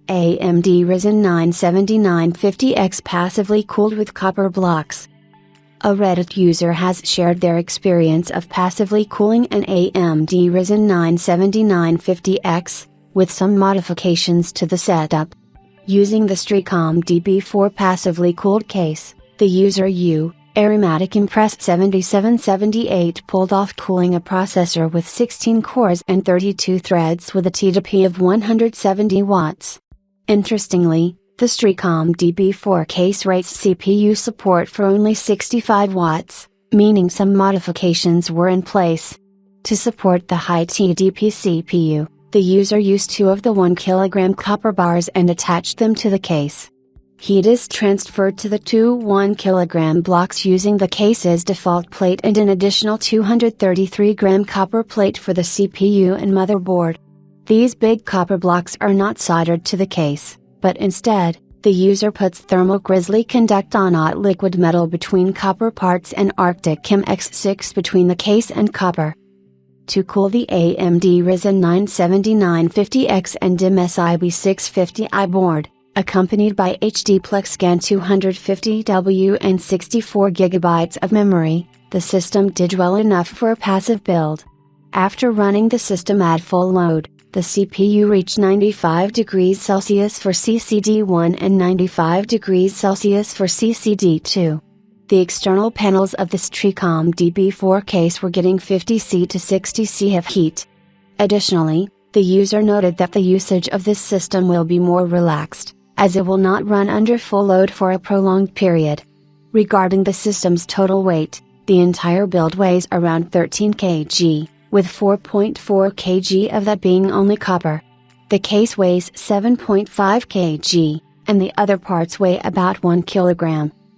AMD Ryzen 9 7950X passively cooled with copper blocks. A Reddit user has shared their experience of passively cooling an AMD Ryzen 9 7950X, with some modifications to the setup. Using the Streacom DB4 passively cooled case, the user Aromatic Impress 7778 pulled off cooling a processor with 16 cores and 32 threads with a TDP of 170 watts. Interestingly, the Streacom DB4 case rates CPU support for only 65 watts, meaning some modifications were in place. To support the high TDP CPU, the user used 2 of the 1 kg copper bars and attached them to the case. Heat is transferred to the 2 1 kg blocks using the case's default plate and an additional 233 gram copper plate for the CPU and motherboard. These big copper blocks are not soldered to the case, but instead, the user puts thermal grizzly conduct on hot liquid metal between copper parts and Arctic Chem X6 between the case and copper. To cool the AMD Ryzen 9 7950X and MSIB 650i board, accompanied by HD PlexScan 250W and 64GB of memory, the system did well enough for a passive build. After running the system at full load, the CPU reached 95 degrees Celsius for CCD1 and 95 degrees Celsius for CCD2. The external panels of the Streacom DB4 case were getting 50°C to 60°C of heat. Additionally, the user noted that the usage of this system will be more relaxed, as it will not run under full load for a prolonged period. Regarding the system's total weight, the entire build weighs around 13 kg, with 4.4 kg of that being only copper. The case weighs 7.5 kg, and the other parts weigh about 1 kg.